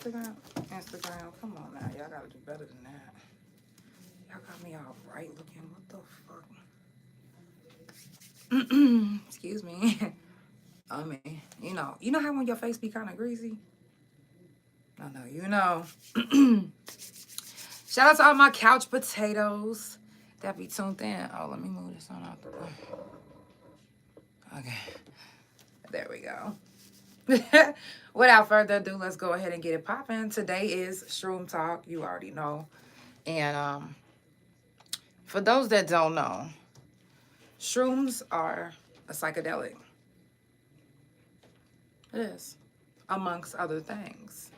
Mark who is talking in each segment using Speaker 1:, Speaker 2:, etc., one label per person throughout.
Speaker 1: Instagram. Come on now. Y'all gotta do better than that. Y'all got me all bright looking. What the fuck? Excuse me. I mean, you know how when your face be kind of greasy? I know, you know. Shout out to all my couch potatoes that be tuned in. Oh, let me move this on out the way. Okay. There we go. Without further ado, let's go ahead and get it popping. Today is Shroom Talk. You already know. And for those that don't know, shrooms are a psychedelic. It is, amongst other things.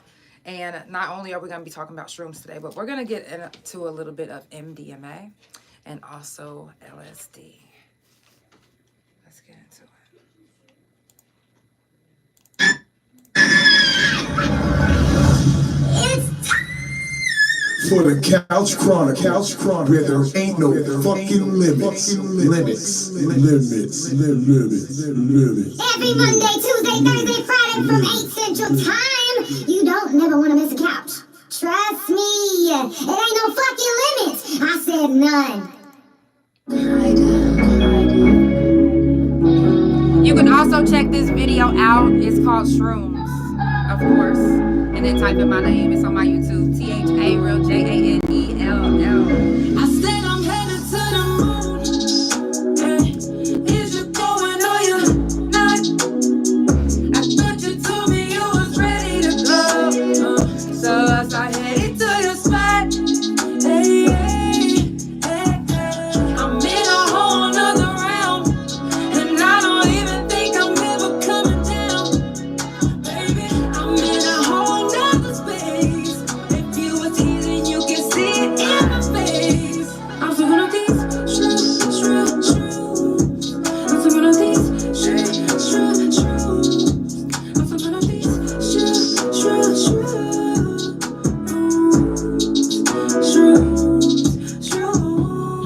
Speaker 1: And not only are we going to be talking about shrooms today, but we're going to get into a little bit of MDMA and also LSD. Let's get into it.
Speaker 2: For the Couch Chronicles, where there ain't no fucking limits.
Speaker 3: Every Monday, Tuesday, Thursday, Friday from 8 Central Time. You don't never want to miss a couch. Trust me, it ain't no fucking limits. I said none.
Speaker 1: You can also check this video out. It's called Shrooms, of course. And then type in my name. It's on my YouTube. THA real JANELL.
Speaker 4: I said I'm headed to the moon. Hey, is you going or you not? I thought you told me you was ready to go. So I started headed to your spot. Hey, I'm in a whole nother realm, and I don't even think I'm ever coming down. Baby, I'm in a whole nother space. If you were teasing, you can see it in my face. I'm so good on these shrooms. I'm so good on these shrooms. I'm so good on these shrooms.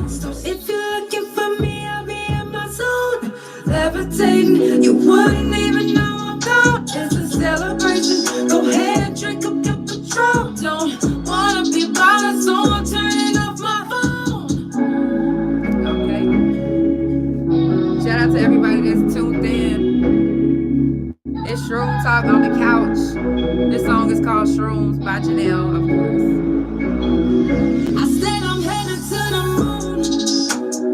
Speaker 4: So if you're looking for me, I'll be in my zone, levitating. You wouldn't even know I'm gone. It's a celebration. Go ahead and drink up your Patron. Don't wanna be bothered, so I'm turning off my phone.
Speaker 1: Okay. Shout out to everybody that's tuned in. It's Shroom Talk on the couch. This song is called Shrooms by Janelle, of course.
Speaker 4: I said I'm headed to the moon.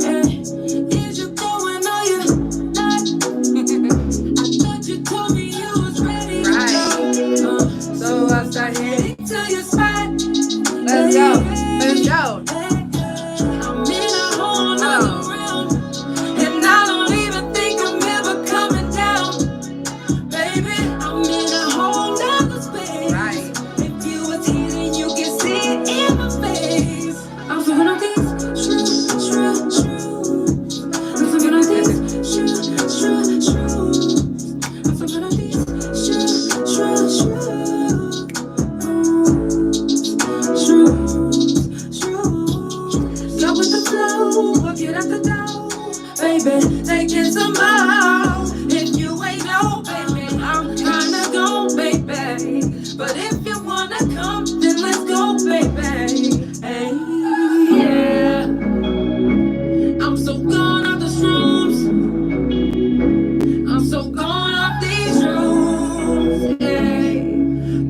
Speaker 4: Hey, is you going or you not? I thought you told me you was ready to go. So I started heading to your spot.
Speaker 1: Let's go. Let's go.
Speaker 4: I'm in a whole nother realm, and I don't even think I'm ever coming down. Baby, I'm in a whole nother space.
Speaker 1: Right.
Speaker 4: If you were teasing, you can see it in my face. I'm so good on these shrooms. I'm so good on these shrooms. I'm so good on these shrooms. Go with the flow, work it out the door, baby. Taking some more. If you ain't know, baby, I'm trying to go, baby. But if you wanna come, then let's go, baby. Hey, yeah. I'm so gone off the shrooms. I'm so gone off these shrooms. Hey,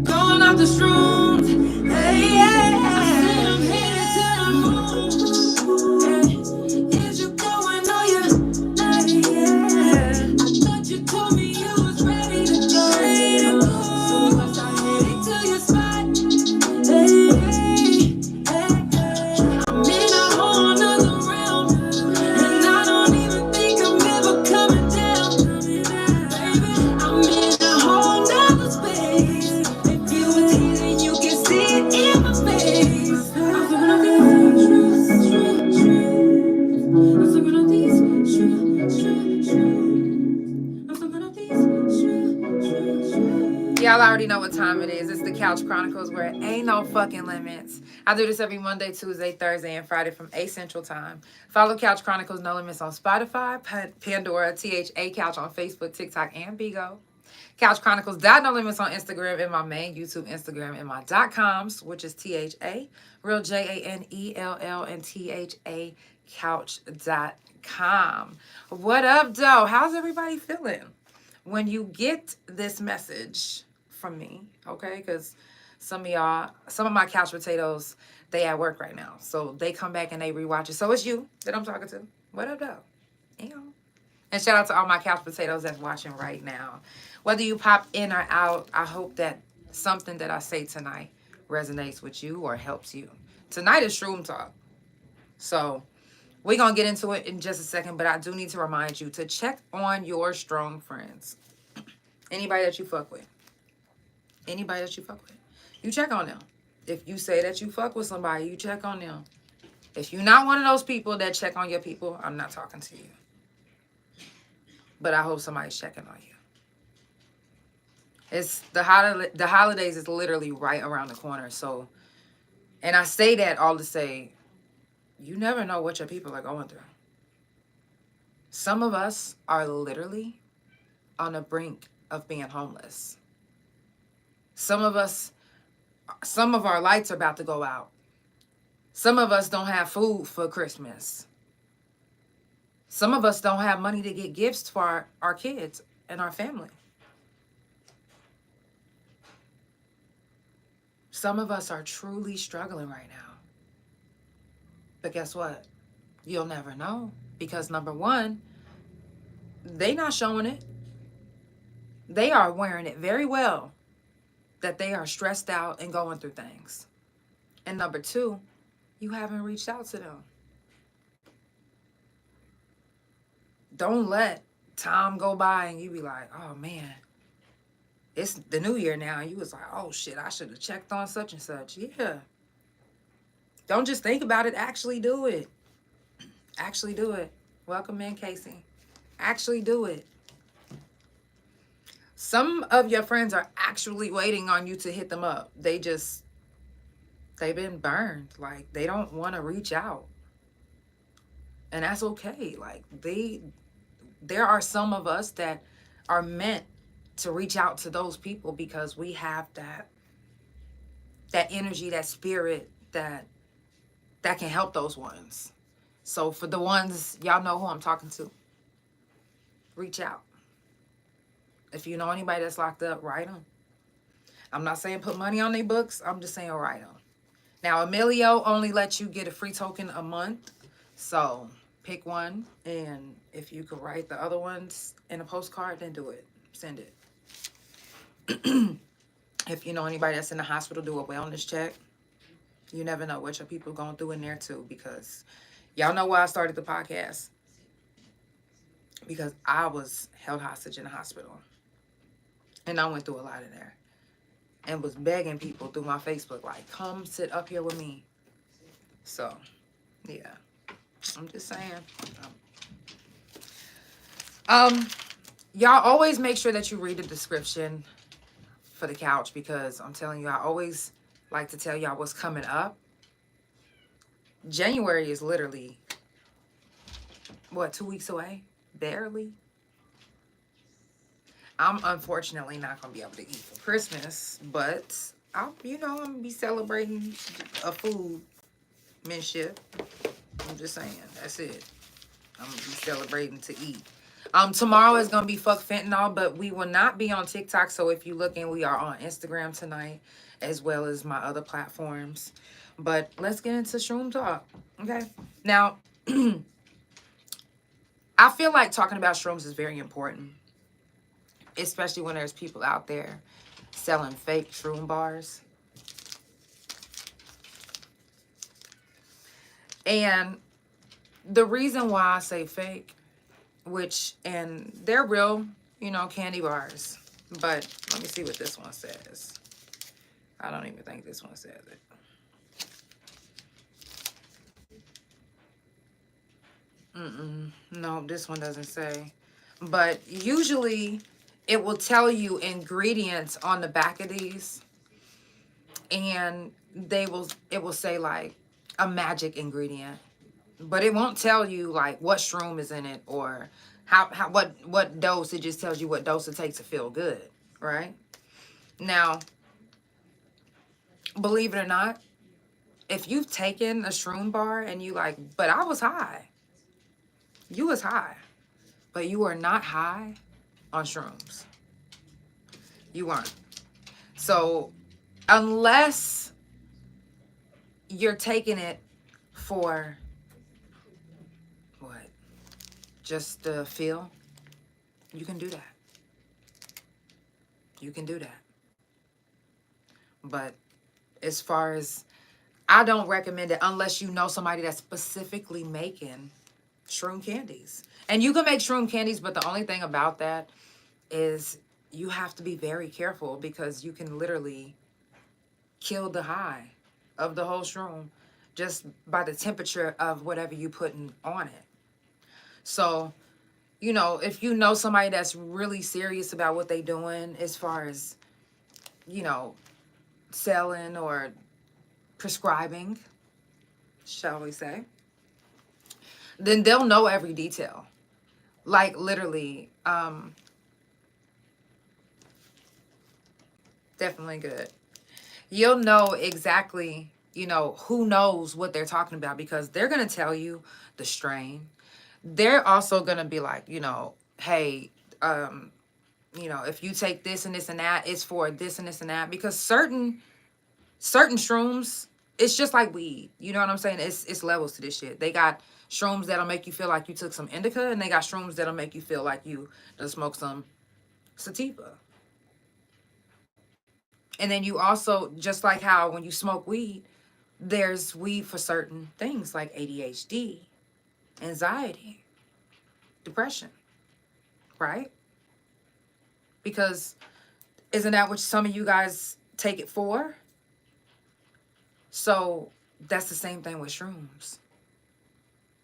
Speaker 4: gone off the shrooms. Hey, yeah. I said I'm headed to the moon. Hey, is you going or you not? Yeah. I thought you told me you was ready to go. So I started heading to your spot. Hey, I'm in a whole nother realm, and I don't even think I'm ever coming down. Baby, I'm in a whole nother space. If you were teasing, you can see it in my face. I'm so good on these shrooms. I'm so good on these shrooms. I'm so good on these shrooms.
Speaker 1: Y'all already know what time it is. It's the Couch Chronicles where it ain't no fucking limits. I do this every Monday, Tuesday, Thursday, and Friday from 8 Central Time. Follow Couch Chronicles No Limits on Spotify, Pandora, THA Couch on Facebook, TikTok, and Bigo. Couch Chronicles No Limits on Instagram, and my main YouTube Instagram, and my .coms, which is THA, real JANELL, and THA couch.com. What up, though? How's everybody feeling when you get this message from me? Okay, because some of my couch potatoes, they at work right now, so they come back and they rewatch it. So it's you that I'm talking to. What up, though? And shout out to all my couch potatoes that's watching right now. Whether you pop in or out, I hope that something that I say tonight resonates with you or helps you. Tonight is Shroom Talk. So we're going to get into it in just a second, but I do need to remind you to check on your strong friends. Anybody that you fuck with. Anybody that you fuck with. You check on them. If you say that you fuck with somebody, you check on them. If you're not one of those people that check on your people, I'm not talking to you. But I hope somebody's checking on you. It's the holidays is literally right around the corner. So, and I say that all to say, you never know what your people are going through. Some of us are literally on the brink of being homeless. Some of our lights are about to go out. Some of us don't have food for Christmas. Some of us don't have money to get gifts for our kids and our family. Some of us are truly struggling right now. But guess what? You'll never know. Because number one, they not showing it. They are wearing it very well that they are stressed out and going through things. And number two, you haven't reached out to them. Don't let time go by and you be like, oh man, it's the new year now. And you was like, oh shit, I should have checked on such and such. Yeah. Don't just think about it. Actually do it. Actually do it. Welcome in, Casey. Actually do it. Some of your friends are actually waiting on you to hit them up. They've been burned. Like, they don't want to reach out. And that's okay. Like, there are some of us that are meant to reach out to those people because we have that energy, that spirit that can help those ones. So for the ones, y'all know who I'm talking to. Reach out. If you know anybody that's locked up, write them. I'm not saying put money on their books. I'm just saying write them. Now, Emilio only lets you get a free token a month. So pick one, and if you could write the other ones in a postcard, then do it. Send it. If you know anybody that's in the hospital, do a wellness check. You never know what your people going through in there too, because y'all know why I started the podcast. Because I was held hostage in the hospital. And I went through a lot in there. And was begging people through my Facebook, like, come sit up here with me. So, yeah. I'm just saying. Y'all always make sure that you read the description for the couch, because I'm telling you, I always like to tell y'all what's coming up. January is literally, what, 2 weeks away? Barely. I'm unfortunately not going to be able to eat for Christmas, but I'm going to be celebrating a food manship. I'm just saying, that's it. I'm going to be celebrating to eat. Tomorrow is going to be Fuck Fentanyl, but we will not be on TikTok. So if you're looking, we are on Instagram tonight, as well as my other platforms. But let's get into Shroom Talk. Okay. Now, I feel like talking about shrooms is very important, especially when there's people out there selling fake shroom bars. And the reason why I say fake, and they're real, candy bars. But let me see what this one says. I don't even think this one says it. No, this one doesn't say. But usually it will tell you ingredients on the back of these. And it will say like a magic ingredient. But it won't tell you like what shroom is in it or what dose. It just tells you what dose it takes to feel good. right? Now, believe it or not, if you've taken a shroom bar and you like, but I was high. You was high. But you are not high on shrooms. You aren't. So unless you're taking it for what? Just the feel, you can do that. You can do that. But as far as, I don't recommend it unless you know somebody that's specifically making shroom candies. And you can make shroom candies, but the only thing about that is you have to be very careful because you can literally kill the high of the whole shroom just by the temperature of whatever you putting on it. So, you know, if you know somebody that's really serious about what they doing as far as, you know, selling or prescribing, shall we say, then they'll know every detail. Like literally, definitely good. You'll know exactly, you know, who knows what they're talking about because they're going to tell you the strain. They're also going to be like, you know, hey, you know, if you take this and this and that, it's for this and this and that. Because certain shrooms, it's just like weed. You know what I'm saying? It's levels to this shit. They got shrooms that'll make you feel like you took some indica, and they got shrooms that'll make you feel like you done smoked some sativa. And then you also, just like how when you smoke weed, there's weed for certain things like ADHD, anxiety, depression, right? Because isn't that what some of you guys take it for? So that's the same thing with shrooms.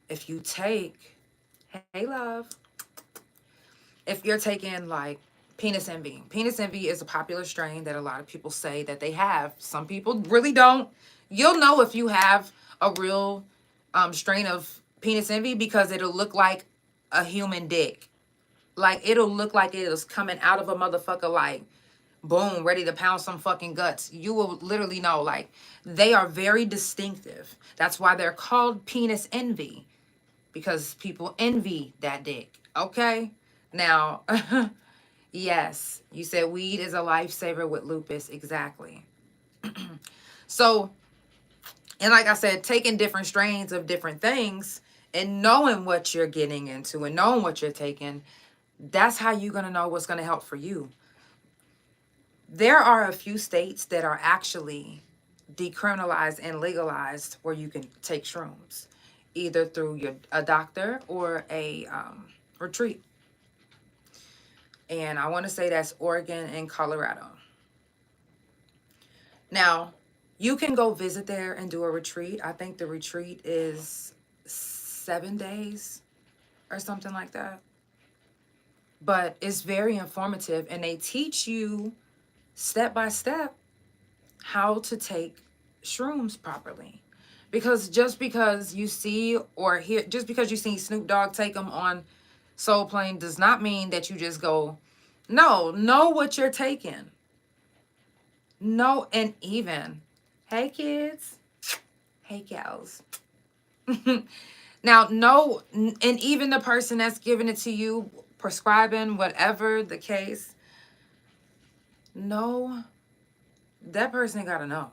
Speaker 1: If you take, hey love, if you're taking like penis envy. Penis envy is a popular strain that a lot of people say that they have. Some people really don't. You'll know if you have a real strain of penis envy because it'll look like a human dick. Like it'll look like it is coming out of a motherfucker like boom, ready to pound some fucking guts. You will literally know, like, they are very distinctive. That's why they're called penis envy, because people envy that dick. Okay? Now, yes, you said weed is a lifesaver with lupus. Exactly. So, and like I said, taking different strains of different things and knowing what you're getting into and knowing what you're taking, that's how you're going to know what's going to help for you. There are a few states that are actually decriminalized and legalized where you can take shrooms, either through a doctor or a retreat. And I want to say that's Oregon and Colorado. Now, you can go visit there and do a retreat. I think the retreat is 7 days or something like that. But it's very informative, and they teach you step by step how to take shrooms properly. Because just because you see or hear, just because you see Snoop Dogg take them on Soul Plane does not mean that you just go, no, know what you're taking. No, and even, hey kids, hey gals. Now, no, and even the person that's giving it to you, prescribing, whatever the case, no, that person gotta know.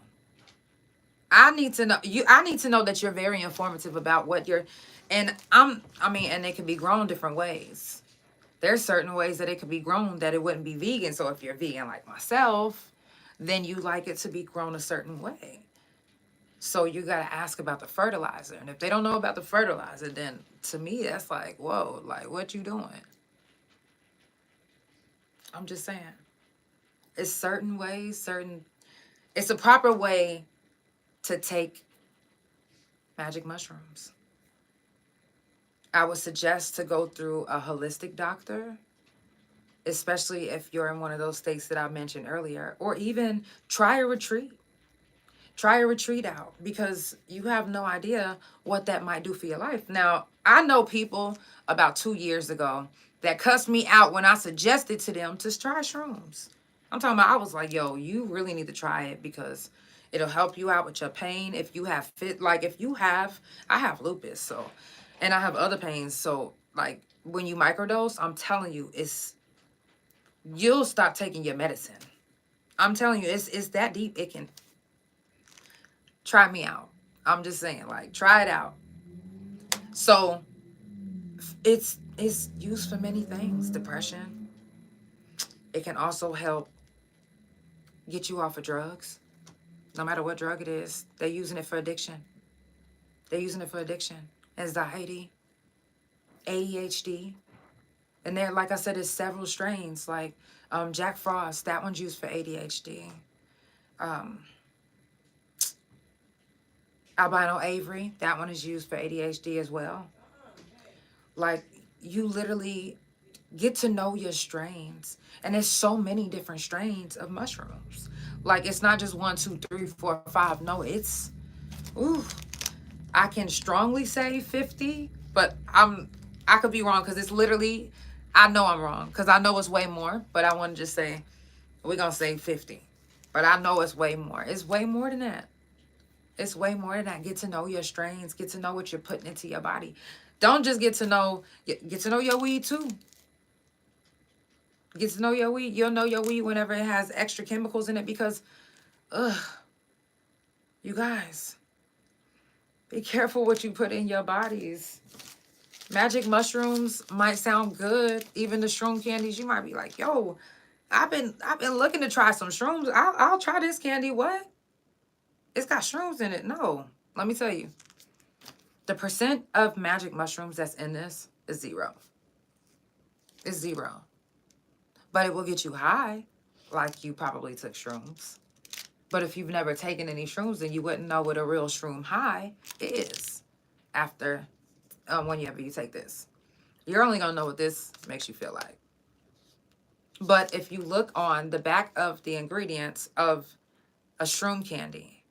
Speaker 1: I need to know I need to know that you're very informative about what you're, and and it can be grown different ways. There's certain ways that it could be grown that it wouldn't be vegan. So if you're vegan like myself, then you like it to be grown a certain way. So you gotta ask about the fertilizer. And if they don't know about the fertilizer, then to me that's like, whoa, like what you doing? I'm just saying. It's certain ways, it's a proper way to take magic mushrooms. I would suggest to go through a holistic doctor, especially if you're in one of those states that I mentioned earlier, or even try a retreat. Try a retreat out, because you have no idea what that might do for your life. Now, I know people about 2 years ago that cussed me out when I suggested to them to try shrooms. I'm talking about, I was like, yo, you really need to try it because it'll help you out with your pain. If you have I have lupus, so, and I have other pains. So like when you microdose, I'm telling you, you'll stop taking your medicine. I'm telling you, it's that deep. It can, try me out. I'm just saying, like, try it out. So it's used for many things. Depression. It can also help get you off of drugs. No matter what drug it is, they're using it for addiction. They're using it for addiction. Anxiety, ADHD. And there, like I said, there's several strains. Like Jack Frost, that one's used for ADHD. Albino Avery, that one is used for ADHD as well. Like, you literally get to know your strains. And there's so many different strains of mushrooms. Like, it's not just 1, 2, 3, 4, 5. No, it's, I can strongly say 50, but I could be wrong because it's literally, I know I'm wrong because I know it's way more, but I want to just say, we're going to say 50. But I know it's way more. It's way more than that. It's way more than that. Get to know your strains. Get to know what you're putting into your body. Don't just get to know your weed too. Get to know your weed. You'll know your weed whenever it has extra chemicals in it because, you guys, be careful what you put in your bodies. Magic mushrooms might sound good. Even the shroom candies, you might be like, yo, I've been looking to try some shrooms. I'll try this candy. What? It's got shrooms in it. No, let me tell you. The percent of magic mushrooms that's in this is 0. It's 0. But it will get you high, like you probably took shrooms. But if you've never taken any shrooms, then you wouldn't know what a real shroom high is after whenever you take this. You're only going to know what this makes you feel like. But if you look on the back of the ingredients of a shroom candy,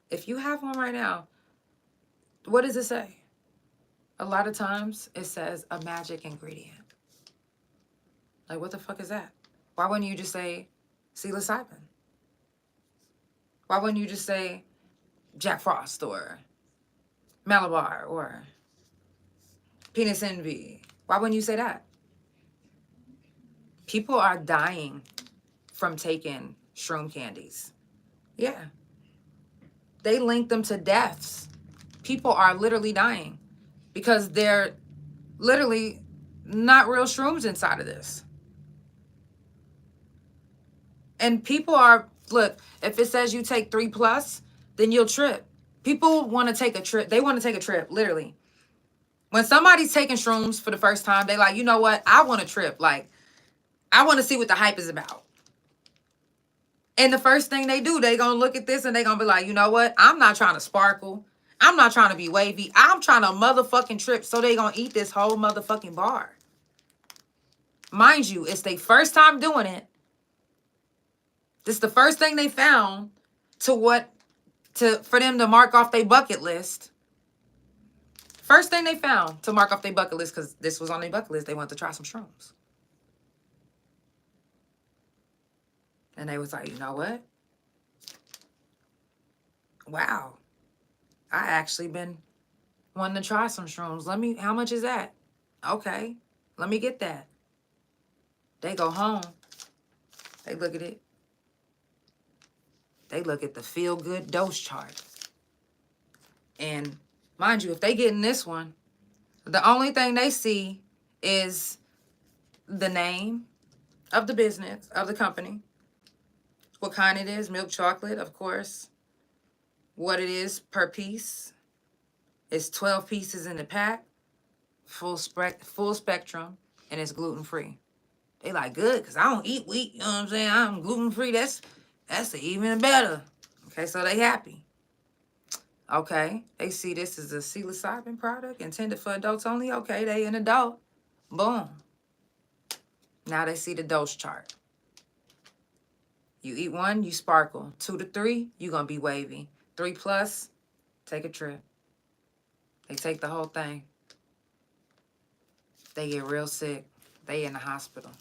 Speaker 1: if you have one right now, what does it say? A lot of times it says a magic ingredient. Like, what the fuck is that? Why wouldn't you just say psilocybin? Why wouldn't you just say Jack Frost or Malabar or Penis Envy? Why wouldn't you say that? People are dying from taking shroom candies. Yeah. They link them to deaths. People are literally dying because they're literally not real shrooms inside of this. And people are, look, if it says you take 3+, then you'll trip. People want to take a trip. They want to take a trip, literally. When somebody's taking shrooms for the first time, they like, you know what? I want to trip. Like, I want to see what the hype is about. And the first thing they do, they going to look at this and they going to be like, you know what? I'm not trying to sparkle. I'm not trying to be wavy. I'm trying to motherfucking trip. So they going to eat this whole motherfucking bar. Mind you, it's their first time doing it. This is the first thing they found for them to mark off their bucket list. First thing they found to mark off their bucket list, because this was on their bucket list, they wanted to try some shrooms. And they was like, you know what? Wow. I actually been wanting to try some shrooms. How much is that? Okay, let me get that. They go home. They look at it. They look at the feel-good dose chart. And mind you, if they get in this one, the only thing they see is the name of the business, of the company, what kind it is, milk chocolate, of course, what it is per piece. It's 12 pieces in the pack, full spectrum, and it's gluten-free. They like, good, because I don't eat wheat, you know what I'm saying? I'm gluten-free, that's even better. Okay, so they happy. Okay, they see this is a psilocybin product intended for adults only. Okay, they an adult. Boom. Now they see the dose chart. You eat 1, you sparkle. 2 to 3, you going to be wavy. 3+, take a trip. They take the whole thing. They get real sick. They in the hospital.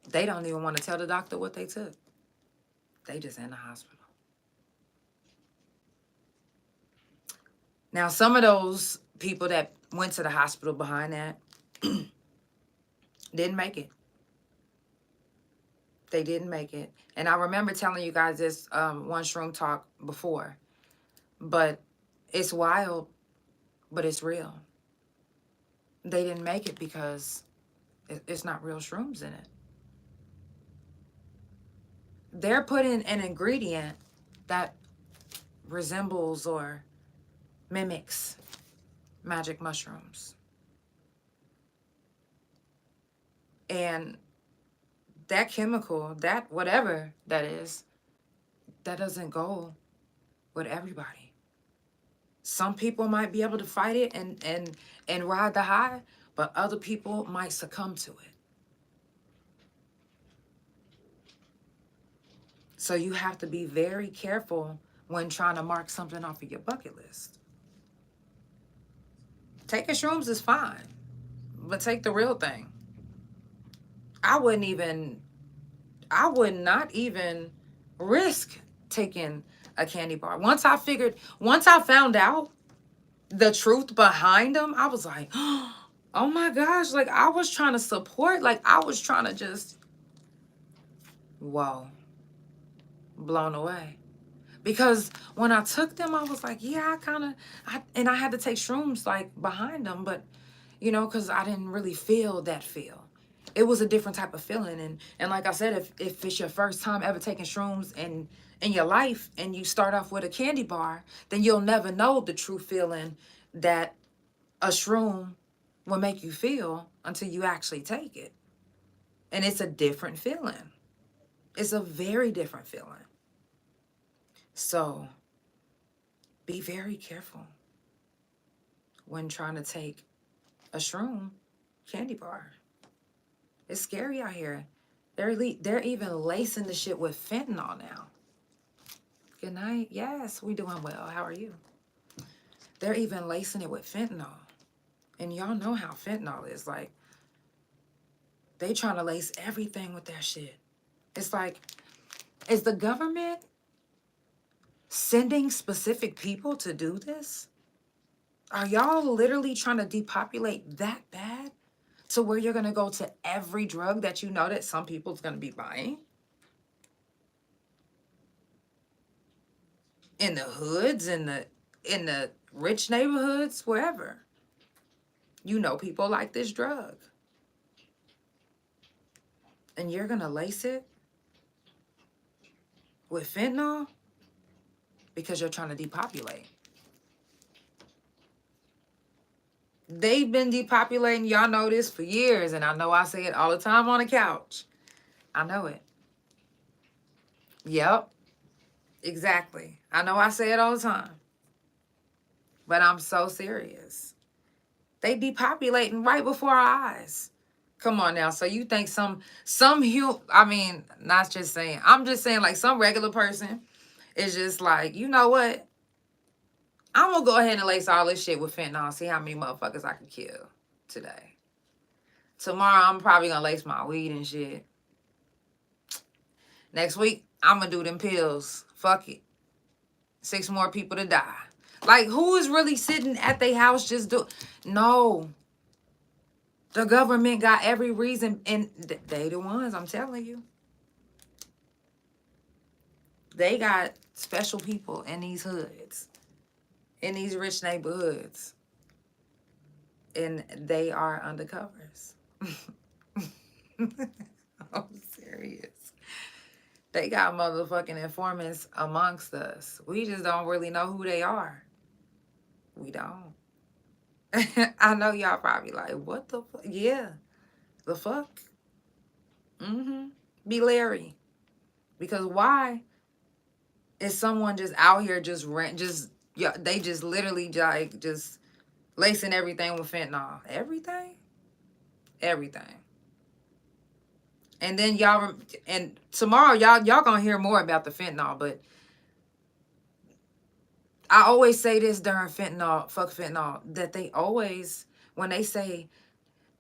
Speaker 1: They don't even want to tell the doctor what they took. They just in the hospital. Now, some of those people that went to the hospital behind that didn't make it. They didn't make it. And I remember telling you guys this one Shroom talk before. But it's wild, but it's real. They didn't make it because it's not real shrooms in it. They're putting an ingredient that resembles or mimics magic mushrooms. And that chemical, that whatever that is, that doesn't go with everybody. Some people might be able to fight it and ride the high, but other people might succumb to it. So you have to be very careful when trying to mark something off of your bucket list. Taking shrooms is fine, but take the real thing. I would not even risk taking a candy bar. Once I found out the truth behind them, I was like, oh my gosh, like I was trying to support, like I was trying to just, whoa, blown away. Because when I took them, I was like, yeah, and I had to take shrooms like behind them, but you know, because I didn't really feel that feel. It was a different type of feeling. And like I said, if it's your first time ever taking shrooms in your life and you start off with a candy bar, then you'll never know the true feeling that a shroom will make you feel until you actually take it. And it's a different feeling. It's a very different feeling. So be very careful when trying to take a shroom candy bar. It's scary out here. They're even lacing the shit with fentanyl now. Good night. Yes, we doing well. How are you? They're even lacing it with fentanyl. And y'all know how fentanyl is. Like, they trying to lace everything with that shit. It's like, is the government sending specific people to do this? Are y'all literally trying to depopulate that bad? To where you're going to go to every drug that you know that some people's going to be buying? In the hoods, in the rich neighborhoods, wherever. You know people like this drug. And you're going to lace it with fentanyl because you're trying to depopulate. They've been depopulating, y'all know this, for years. And I know I say it all the time on the couch. I know it. Yep. Exactly. I know I say it all the time. But I'm so serious. They depopulating right before our eyes. Come on now. So you think I'm just saying like some regular person is just like, you know what? I'm going to go ahead and lace all this shit with fentanyl. See how many motherfuckers I can kill today. Tomorrow, I'm probably going to lace my weed and shit. Next week, I'm going to do them pills. Fuck it. 6 more people to die. Like, who is really sitting at their house just do... No. The government got every reason. And they the ones, I'm telling you. They got special people in these hoods. In these rich neighborhoods. And they are undercovers. I'm serious. They got motherfucking informants amongst us. We just don't really know who they are. We don't. I know y'all probably like, what the fuck? Yeah. The fuck? Be leery. Because why is someone just out here they just literally like just lacing everything with fentanyl? Everything? Everything. And then tomorrow y'all gonna hear more about the fentanyl, but I always say this during fuck fentanyl, that they always, when they say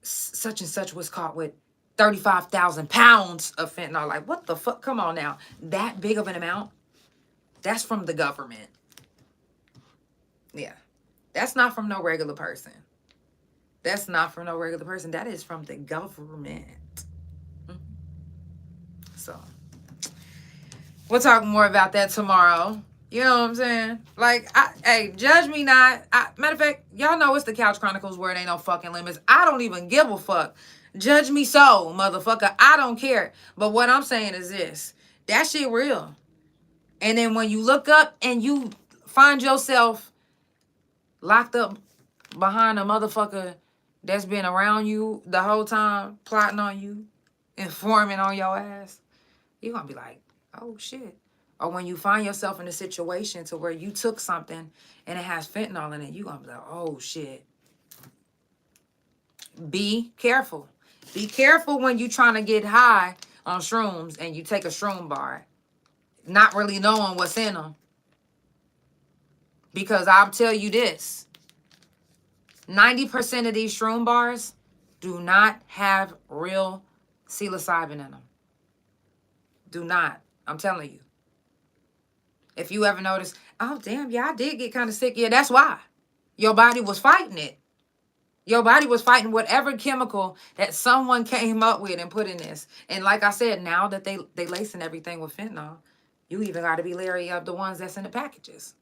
Speaker 1: such and such was caught with 35,000 pounds of fentanyl. Like, what the fuck? Come on now. That big of an amount? That's from the government. Yeah. That's not from no regular person. That's not from no regular person. That is from the government. So, we'll talk more about that tomorrow. You know what I'm saying? Like, hey, judge me not. Matter of fact, y'all know it's the Couch Chronicles where it ain't no fucking limits. I don't even give a fuck. Judge me so, motherfucker. I don't care. But what I'm saying is this. That shit real. And then when you look up and you find yourself locked up behind a motherfucker that's been around you the whole time, plotting on you, informing on your ass, you're going to be like, oh, shit. Or when you find yourself in a situation to where you took something and it has fentanyl in it, you're going to be like, oh, shit. Be careful. Be careful when you're trying to get high on shrooms and you take a shroom bar, not really knowing what's in them. Because I'll tell you this, 90% of these shroom bars do not have real psilocybin in them. Do not. I'm telling you. If you ever notice, oh, damn, yeah, I did get kind of sick. Yeah, that's why. Your body was fighting it. Your body was fighting whatever chemical that someone came up with and put in this. And like I said, now that they lacing everything with fentanyl, you even got to be leery of the ones that's in the packages.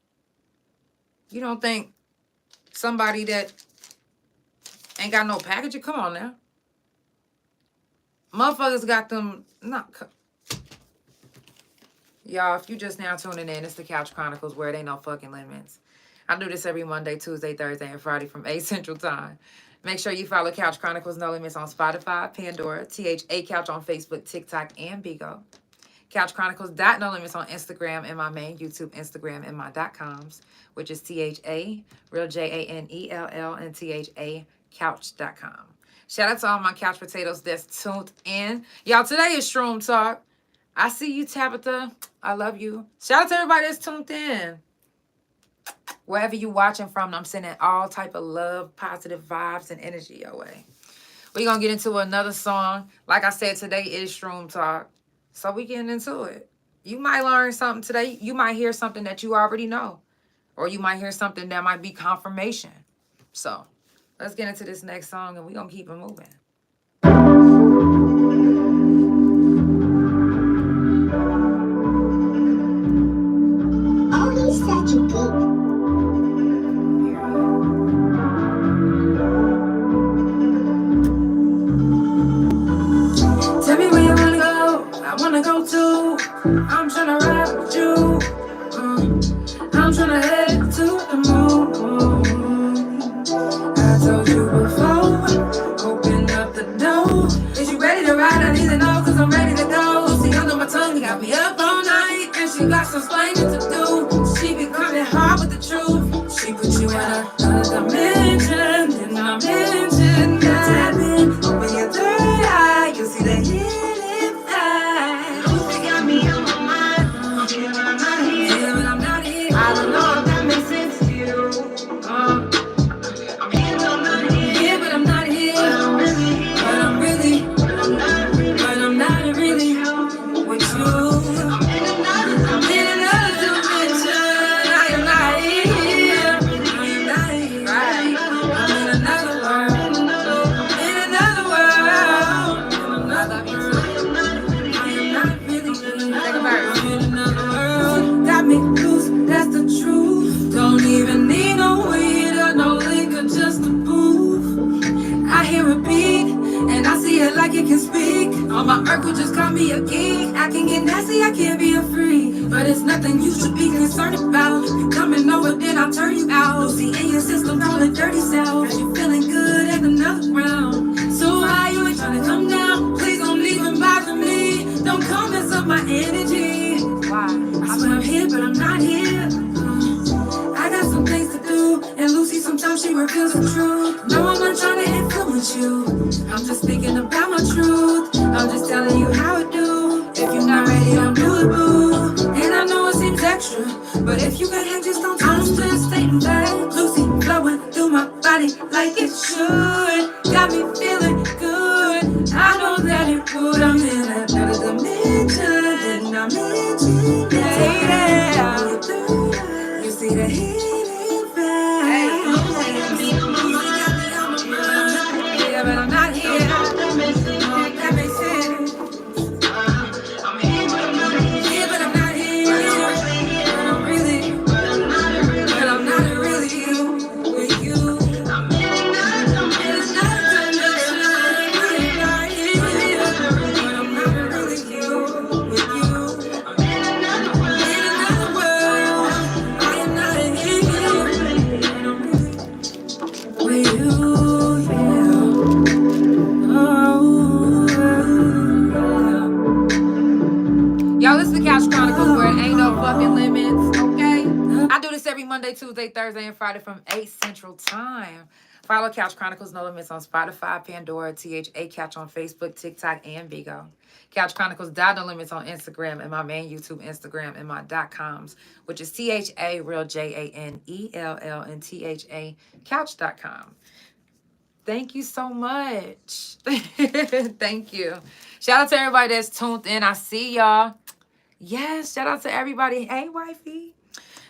Speaker 1: You don't think somebody that ain't got no packaging? Come on now. Motherfuckers got them. Y'all, if you just now tuning in, it's the Couch Chronicles where it ain't no fucking limits. I do this every Monday, Tuesday, Thursday, and Friday from 8 Central Time. Make sure you follow Couch Chronicles No Limits on Spotify, Pandora, THA Couch on Facebook, TikTok, and Bigo. Couch Chronicles No Limits on Instagram and my main YouTube Instagram and my .coms, which is THA, real JANELL, and THA Couch.com. Shout out to all my couch potatoes that's tuned in. Y'all, today is Shroom Talk. I see you, Tabitha. I love you. Shout out to everybody that's tuned in. Wherever you watching from, I'm sending all type of love, positive vibes, and energy your way. We're going to get into another song. Like I said, today is Shroom Talk. So we getting into it. You might learn something today. You might hear something that you already know. Or you might hear something that might be confirmation. So let's get into this next song and we're going to keep it moving.
Speaker 3: Oh, he's such a good.
Speaker 4: Tell me where you wanna go, I wanna go too. I'm tryna ride with you. I'm tryna head to the moon. I told you before, open up the door. Is you ready to ride? I need to know, cause I'm ready to go. See, under my tongue, you got me up all night. And she got some explaining to do. She be coming hard with the truth. She put you in another dimension. And I mentioned that. Open your third eye, you'll see the hidden eye. You got me on my mind. Yeah, but I'm not here. Yeah, but I'm not here. I don't know if that makes sense to you. I'm here, but I'm not here. Yeah, but I'm not here. But I'm really. But I'm not really with you. I'm in another dimension. I am not here. I am not here. Right. I'm in another world. In another world. In another world. I am not really. I'm in another world. Got me loose, that's the truth. Don't even need no weed or no liquor, just a booth. I hear a beat, and I see it like it can speak. On my Urkel just call me a geek. I can get nasty, I can't be a freak. But it's nothing you should be concerned about. You coming over, then I'll turn you out. Lucy in your system, call it dirty self. You feeling good at another round. So high, you ain't trying to come down. Please don't even bother me. Don't come mess up my energy.
Speaker 1: Why?
Speaker 4: I swear I'm here, but I'm not here. I got some things to do, and Lucy sometimes she reveals the truth. No, I'm not trying to influence you. I'm just thinking about my truth. I'm just telling you how it do. If you're not ready, don't do it, boo. And I know it seems extra, but if you got hang, just don't touch. I'm just stating that Lucy flowing through my body like it should. Got me feeling good. I know that it
Speaker 1: every Monday, Tuesday, Thursday, and Friday from 8 Central Time. Follow Couch Chronicles No Limits on Spotify, Pandora, THA Couch on Facebook, TikTok, and Bigo. Couch Chronicles No Limits on Instagram and my main YouTube Instagram and my .coms, which is THA real JANELL and THA couch.com. Thank you so much. Thank you. Shout out to everybody that's tuned in. I see y'all. Yes, shout out to everybody. Hey, wifey.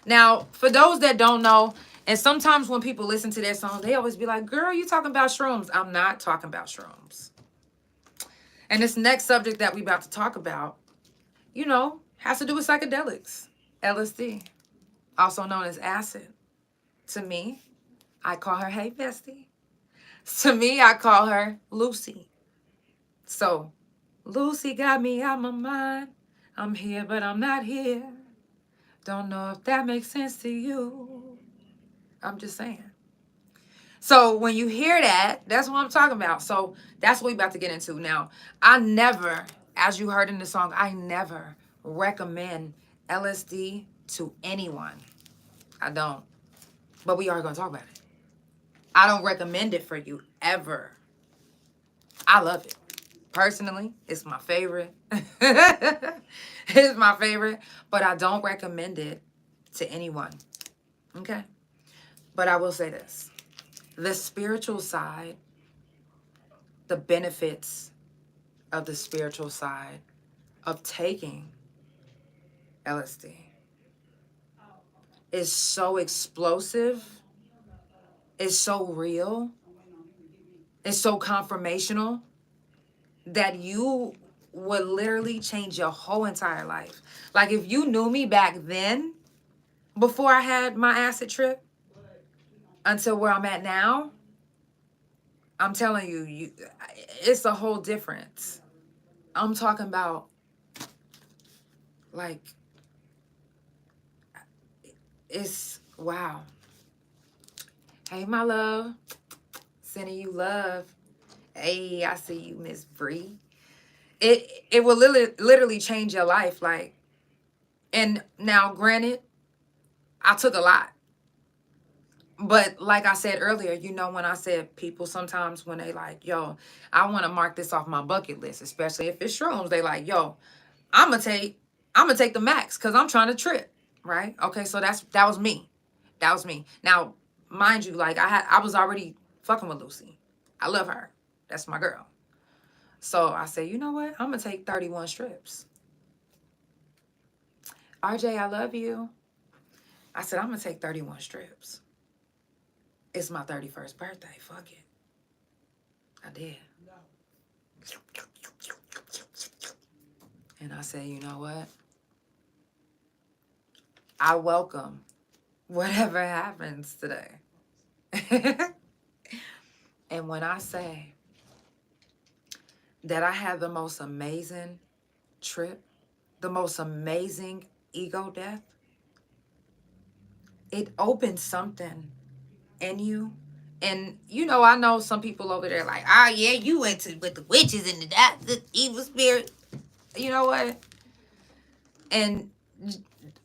Speaker 1: Now, for those that don't know, and sometimes when people listen to their song, they always be like, girl, you talking about shrooms. I'm not talking about shrooms. And this next subject that we about to talk about, you know, has to do with psychedelics. LSD, also known as acid. To me, I call her, hey, bestie. To me, I call her Lucy. So, Lucy got me out my mind. I'm here, but I'm not here. Don't know if that makes sense to you. I'm just saying. So when you hear that, that's what I'm talking about. So that's what we're about to get into. Now, I never, as you heard in the song, I never recommend LSD to anyone. I don't. But we are going to talk about it. I don't recommend it for you ever. I love it. Personally, it's my favorite. It's my favorite. But I don't recommend it to anyone. Okay? But I will say this. The spiritual side, the benefits of the spiritual side of taking LSD is so explosive. It's so real. It's so confirmational that you would literally change your whole entire life. Like if you knew me back then, before I had my acid trip, until where I'm at now, I'm telling you, it's a whole difference. I'm talking about, like, it's, wow. Hey, my love. Sending you love. Hey, I see you, Miss Bree. It will literally change your life. Like, and now, granted, I took a lot. But like I said earlier, you know, when I said people sometimes when they like, yo, I want to mark this off my bucket list, especially if it's shrooms, they like, yo, I'm gonna take the max because I'm trying to trip, right? Okay, so that was me. That was me. Now, mind you, like I was already fucking with Lucy. I love her. That's my girl. So I said, you know what? I'm gonna take 31 strips. RJ, I love you. I said, I'm gonna take 31 strips. It's my 31st birthday. Fuck it. I did. And I said, you know what? I welcome whatever happens today. And when I say that I had the most amazing trip, the most amazing ego death, it opened something in you. And you know, I know some people over there like, oh yeah, you went with the witches and the evil spirit. You know what? And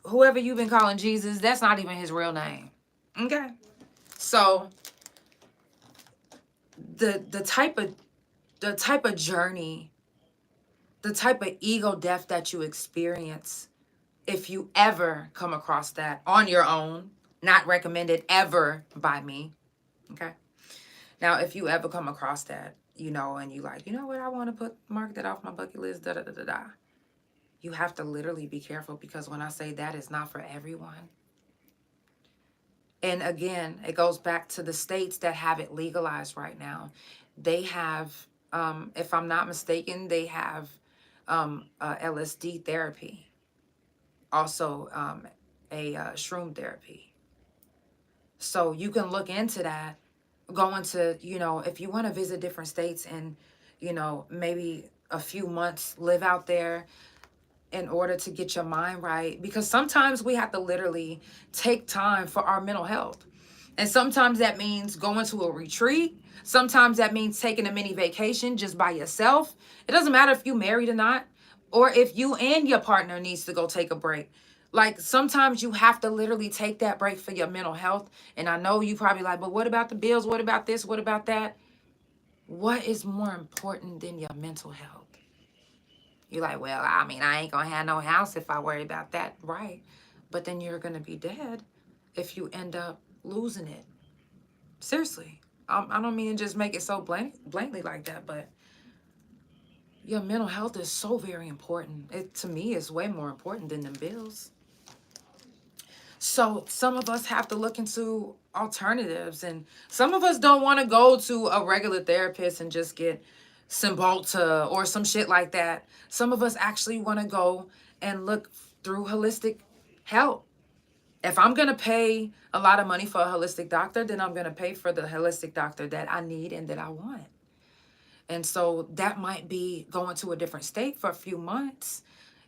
Speaker 1: whoever you've been calling Jesus, that's not even his real name. Okay? So the type of journey, the type of ego death that you experience, if you ever come across that on your own, not recommended ever by me. Okay. Now, if you ever come across that, you know, and you like, you know what, I want to mark that off my bucket list, you have to literally be careful because when I say that, it's not for everyone. And again, it goes back to the states that have it legalized right now. They have, if I'm not mistaken, they have LSD therapy, also a shroom therapy. So you can look into that, go into, you know, if you want to visit different states and, you know, maybe a few months live out there in order to get your mind right. Because sometimes we have to literally take time for our mental health. And sometimes that means going to a retreat. Sometimes that means taking a mini vacation just by yourself. It doesn't matter if you're married or not, or if you and your partner needs to go take a break. Like, sometimes you have to literally take that break for your mental health. And I know you probably like, but what about the bills? What about this? What about that? What is more important than your mental health? You're like, well, I mean, I ain't gonna have no house if I worry about that. Right. But then you're gonna be dead if you end up losing it. Seriously. I don't mean to just make it so blankly like that, but your mental health is so very important. It, to me, is way more important than them bills. So some of us have to look into alternatives, and some of us don't want to go to a regular therapist and just get Cymbalta or some shit like that. Some of us actually want to go and look through holistic help. If I'm going to pay a lot of money for a holistic doctor, then I'm going to pay for the holistic doctor that I need and that I want. And so that might be going to a different state for a few months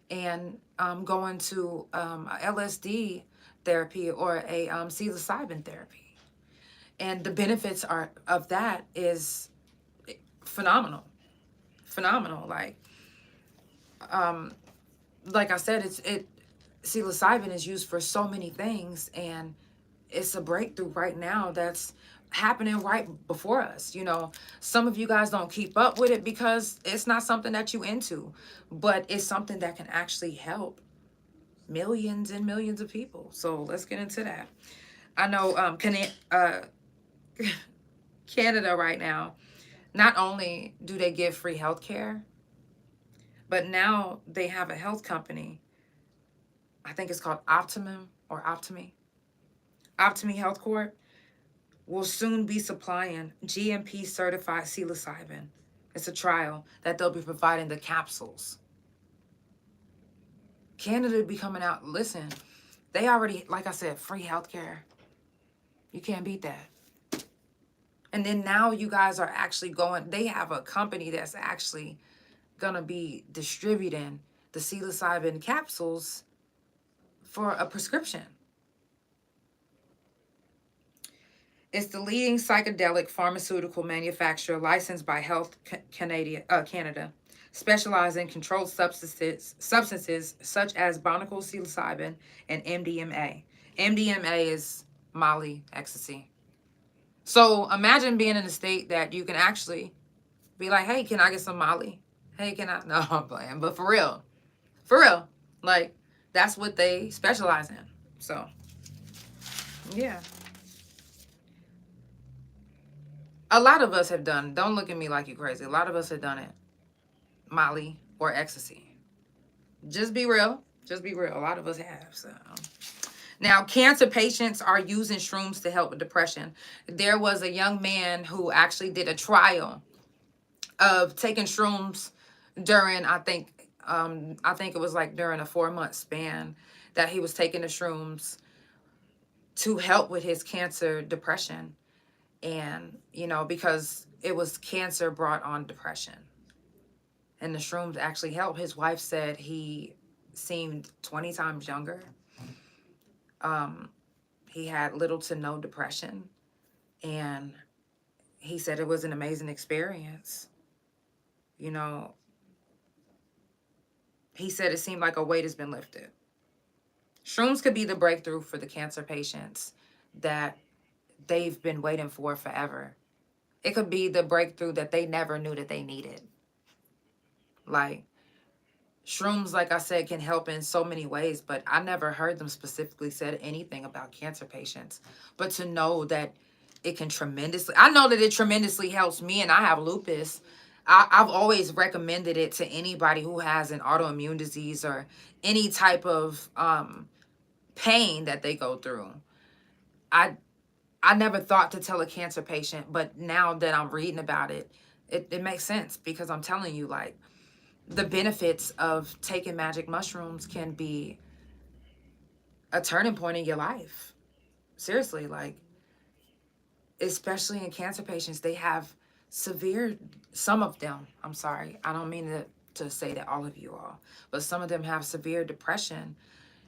Speaker 1: and going to a LSD therapy or a psilocybin therapy. And the benefits of that is phenomenal. Phenomenal. Like I said, psilocybin is used for so many things, and it's a breakthrough right now that's happening right before us. You know, some of you guys don't keep up with it because it's not something that you into, but it's something that can actually help millions and millions of people. So let's get into that. I know Canada right now, not only do they give free healthcare, but now they have a health company. I think it's called Optimum or Optimi. Optimi Health Corp will soon be supplying GMP certified psilocybin. It's a trial that they'll be providing the capsules. Canada be coming out. Listen, they already, like I said, free healthcare. You can't beat that. And then now you guys are actually going, they have a company that's actually going to be distributing the psilocybin capsules for a prescription. It's the leading psychedelic pharmaceutical manufacturer licensed by Health Canada, specializing in controlled substances such as barnacle psilocybin and MDMA. MDMA is Molly, ecstasy. So imagine being in a state that you can actually be like, hey, can I get some Molly? Hey, can I? No, I'm playing. But for real, like, that's what they specialize in. So, yeah. A lot of us have done, don't look at me like you crazy. A lot of us have done it. Molly or ecstasy. Just be real. Just be real. A lot of us have. So now, cancer patients are using shrooms to help with depression. There was a young man who actually did a trial of taking shrooms during, I think it was like during a 4-month span that he was taking the shrooms to help with his cancer depression. And, you know, because it was cancer brought on depression. And the shrooms actually helped. His wife said he seemed 20 times younger. He had little to no depression. And he said it was an amazing experience. You know, he said it seemed like a weight has been lifted. Shrooms could be the breakthrough for the cancer patients that they've been waiting for forever. It could be the breakthrough that they never knew that they needed. Like, shrooms, like I said, can help in so many ways, but I never heard them specifically said anything about cancer patients. But to know that it can tremendously, I know that it tremendously helps me, and I have lupus. I've always recommended it to anybody who has an autoimmune disease or any type of pain that they go through. I never thought to tell a cancer patient, but now that I'm reading about it, it makes sense, because I'm telling you, like, the benefits of taking magic mushrooms can be a turning point in your life. Seriously, like, especially in cancer patients, they have severe, some of them, I'm sorry, I don't mean to say that all of you all, but some of them have severe depression.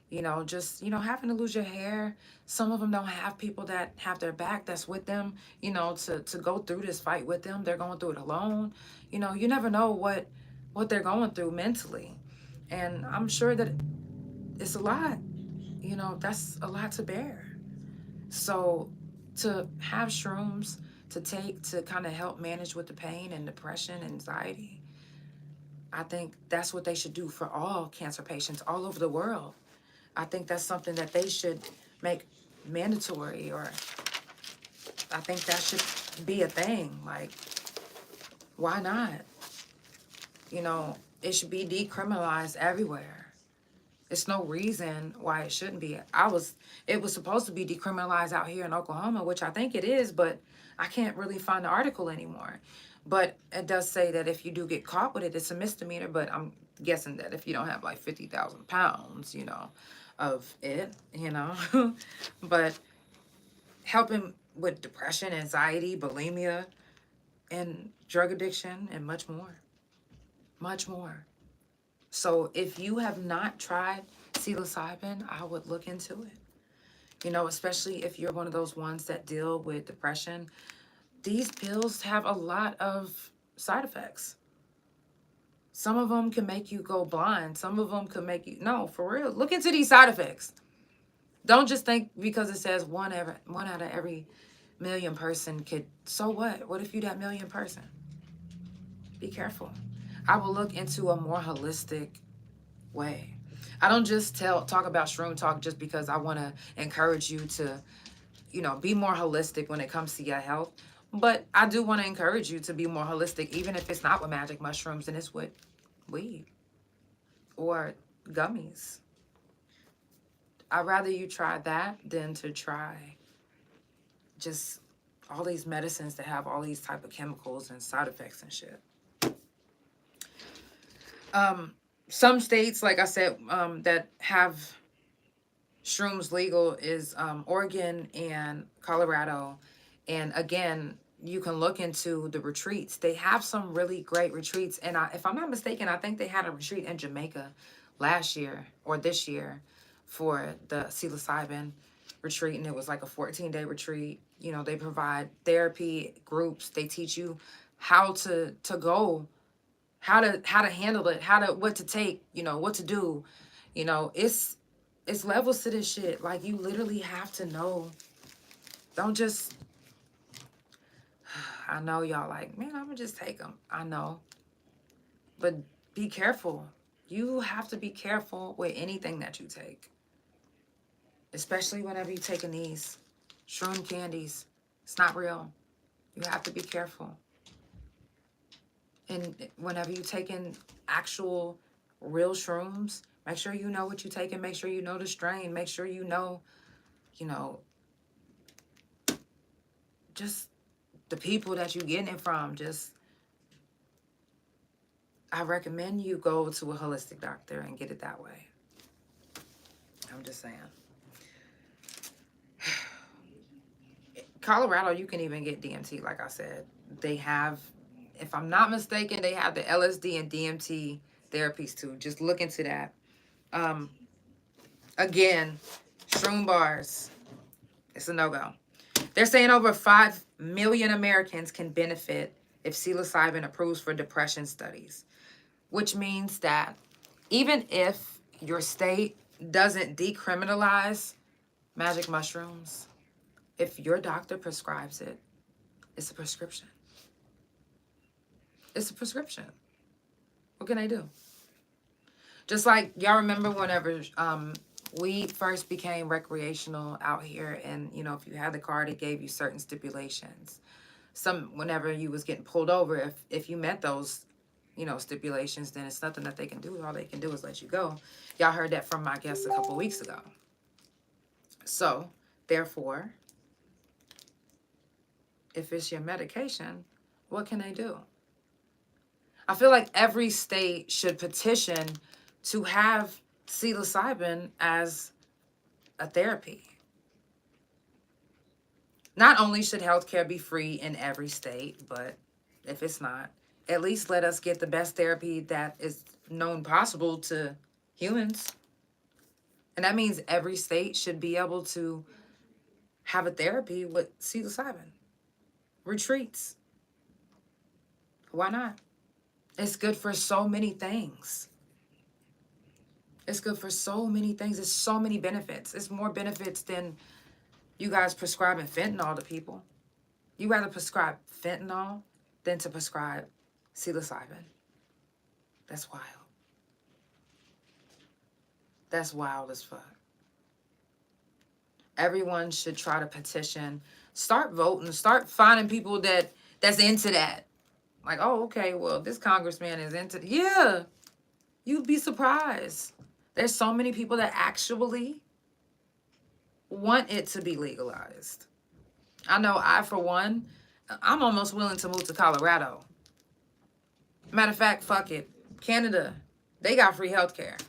Speaker 1: You know, just, you know, having to lose your hair. Some of them don't have people that have their back that's with them, you know, to go through this fight with them. They're going through it alone. You know, you never know what they're going through mentally. And I'm sure that it's a lot. You know, that's a lot to bear. So to have shrooms to take to kind of help manage with the pain and depression, anxiety, I think that's what they should do for all cancer patients all over the world. I think that's something that they should make mandatory, or I think that should be a thing. Like, why not? You know, it should be decriminalized everywhere. It's no reason why it shouldn't be. It was supposed to be decriminalized out here in Oklahoma, which I think it is, but I can't really find the article anymore. But it does say that if you do get caught with it, it's a misdemeanor, but I'm guessing that if you don't have like 50,000 pounds, you know, of it, you know, but helping with depression, anxiety, bulimia, and drug addiction, and much more, much more. So if you have not tried psilocybin, I would look into it. You know, especially if you're one of those ones that deal with depression. These pills have a lot of side effects. Some of them can make you go blind. Some of them could make you, no, for real. Look into these side effects. Don't just think because it says one out of every million person could, so what? What if you that million person? Be careful. I will look into a more holistic way. I don't just talk about Shroom Talk just because I want to encourage you to, you know, be more holistic when it comes to your health. But I do want to encourage you to be more holistic, even if it's not with magic mushrooms and it's with weed or gummies. I'd rather you try that than to try just all these medicines that have all these type of chemicals and side effects and shit. Some states, like I said, that have shrooms legal is Oregon and Colorado. And again, you can look into the retreats. They have some really great retreats. And if I'm not mistaken, I think they had a retreat in Jamaica last year or this year for the psilocybin retreat. And it was like a 14-day retreat. You know, they provide therapy groups. They teach you how to go, how to handle it, what to take, you know, what to do. You know, it's levels to this shit. Like, you literally have to know. Don't just, I know y'all like, man, I'm gonna just take them. I know. But be careful. You have to be careful with anything that you take. Especially whenever you're taking these shroom candies. It's not real. You have to be careful. And whenever you're taking actual real shrooms, make sure you know what you're taking. Make sure you know the strain. Make sure you know, just the people that you're getting it from. I recommend you go to a holistic doctor and get it that way. I'm just saying. Colorado, you can even get DMT, like I said. They have, if I'm not mistaken, they have the LSD and DMT therapies too. Just look into that. Again, shroom bars, it's a no-go. They're saying over 5 million Americans can benefit if psilocybin approves for depression studies, which means that even if your state doesn't decriminalize magic mushrooms, if your doctor prescribes it, it's a prescription. It's a prescription. What can they do? Just like, y'all remember whenever weed first became recreational out here, and, you know, if you had the card, it gave you certain stipulations. Whenever you was getting pulled over, if you met those, you know, stipulations, then it's nothing that they can do. All they can do is let you go. Y'all heard that from my guest a couple weeks ago. So, therefore, if it's your medication, what can they do? I feel like every state should petition to have psilocybin as a therapy. Not only should healthcare be free in every state, but if it's not, at least let us get the best therapy that is known possible to humans. And that means every state should be able to have a therapy with psilocybin. Retreats. Why not? It's good for so many things. It's good for so many things. There's so many benefits. It's more benefits than you guys prescribing fentanyl to people. You rather prescribe fentanyl than to prescribe psilocybin. That's wild. That's wild as fuck. Everyone should try to petition. Start voting. Start finding people that's into that. Like, oh, okay, well, this congressman is into... Yeah, you'd be surprised. There's so many people that actually want it to be legalized. I know I, for one, I'm almost willing to move to Colorado. Matter of fact, fuck it. Canada, they got free healthcare.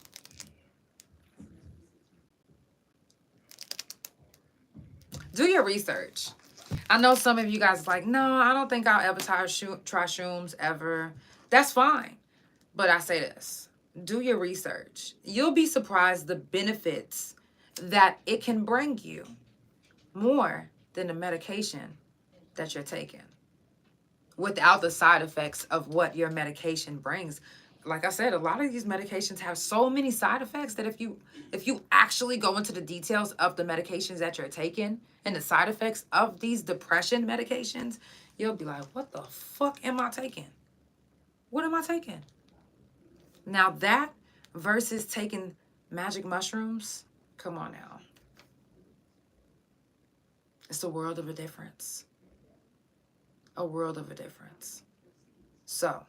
Speaker 1: Do your research. I know some of you guys are like, no, I don't think I'll ever try shrooms ever. That's fine. But I say this. Do your research. You'll be surprised the benefits that it can bring you more than the medication that you're taking without the side effects of what your medication brings. Like I said, a lot of these medications have so many side effects that if you actually go into the details of the medications that you're taking and the side effects of these depression medications, you'll be like, what the fuck am I taking? What am I taking? Now that versus taking magic mushrooms, come on now. It's a world of a difference. A world of a difference. So,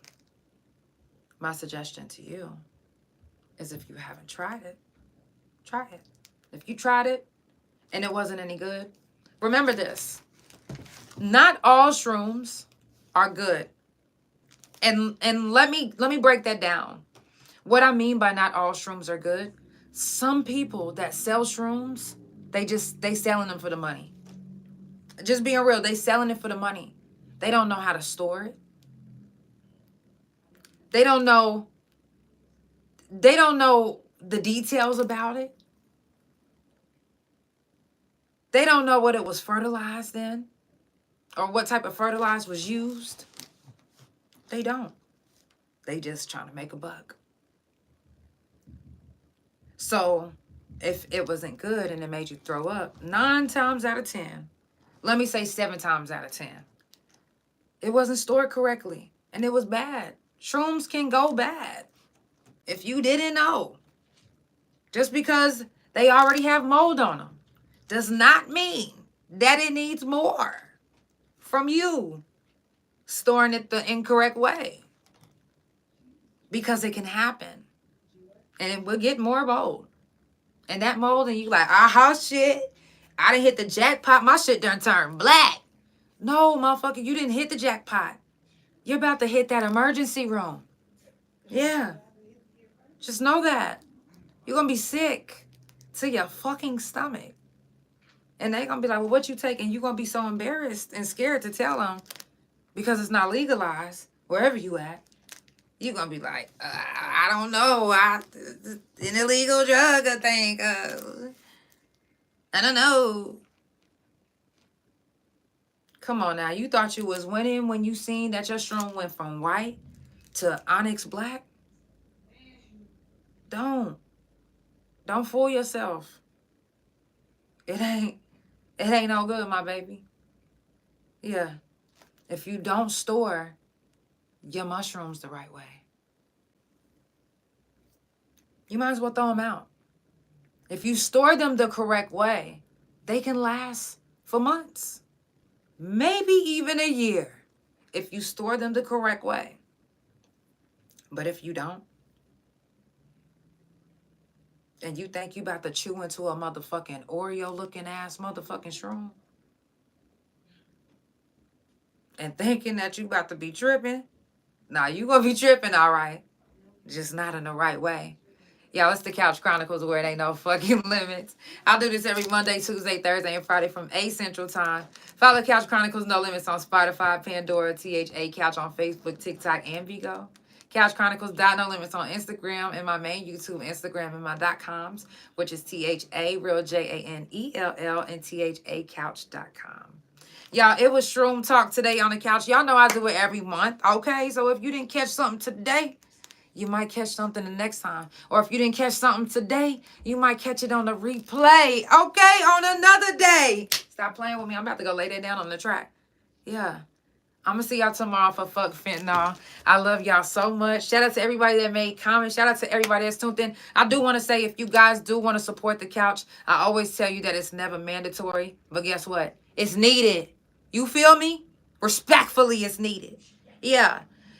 Speaker 1: my suggestion to you is if you haven't tried it, try it. If you tried it and it wasn't any good, remember this. Not all shrooms are good. And let me break that down. What I mean by not all shrooms are good, some people that sell shrooms, they selling them for the money. Just being real, they selling it for the money. They don't know how to store it. They don't know the details about it. They don't know what it was fertilized in or what type of fertilizer was used. They don't. They just trying to make a buck. So if it wasn't good and it made you throw up, 9 times out of 10, let me say 7 times out of 10, it wasn't stored correctly and it was bad. Shrooms can go bad. If you didn't know, just because they already have mold on them does not mean that it needs more from you storing it the incorrect way. Because it can happen. And it will get more mold. And that mold, and you like, aha, shit. I done hit the jackpot. My shit done turned black. No, motherfucker, you didn't hit the jackpot. You're about to hit that emergency room. Yeah. Just know that. You're going to be sick to your fucking stomach. And they're going to be like, well, what you taking? You're going to be so embarrassed and scared to tell them because it's not legalized wherever you at. You're going to be like, I don't know. An illegal drug, I think. I don't know. Come on now. You thought you was winning when you seen that your shroom went from white to onyx black? Don't fool yourself. It ain't no good, my baby. Yeah. If you don't store your mushrooms the right way, you might as well throw them out. If you store them the correct way, they can last for months, maybe even a year, if you store them the correct way. But if you don't, and you think you about to chew into a motherfucking Oreo-looking ass motherfucking shroom, and thinking that you about to be tripping, nah, you gonna be tripping, all right. Just not in the right way. Y'all, it's the Couch Chronicles where it ain't no fucking limits. I'll do this every Monday, Tuesday, Thursday, and Friday from 8 Central Time. Follow Couch Chronicles No Limits on Spotify, Pandora, THA Couch on Facebook, TikTok, and Vigo. Couch Chronicles No Limits on Instagram and my main YouTube Instagram and my .coms, which is THA, real JANELL, and THACouch.com. Y'all, it was Shroom Talk today on the couch. Y'all know I do it every month, okay? So if you didn't catch something today, You might catch something the next time. Or if you didn't catch something today, you might catch it on the replay. Okay, on another day. Stop playing with me. I'm about to go lay that down on the track. Yeah. I'm going to see y'all tomorrow for Fuck Fentanyl. I love y'all so much. Shout out to everybody that made comments. Shout out to everybody that's tuned in. I do want to say, if you guys do want to support the couch, I always tell you that it's never mandatory. But guess what? It's needed. You feel me? Respectfully, it's needed. Yeah.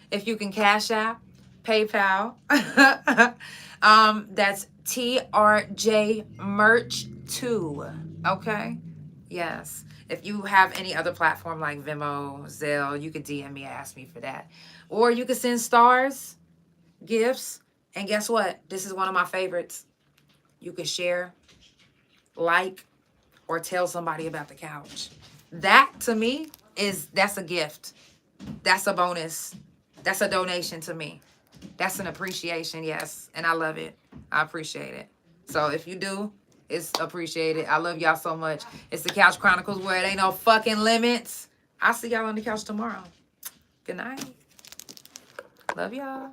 Speaker 1: If you can Cash App, PayPal. That's TRJ Merch 2. Okay? Yes. If you have any other platform like Venmo, Zelle, you could DM me and ask me for that. Or you could send stars, gifts, and guess what? This is one of my favorites. You could share, like, or tell somebody about the couch. That, to me, that's a gift. That's a bonus. That's a donation to me. That's an appreciation, yes. And I love it. I appreciate it. So if you do, it's appreciated. I love y'all so much. It's the Couch Chronicles, where it ain't no fucking limits. I'll see y'all on the couch tomorrow. Good night. Love y'all.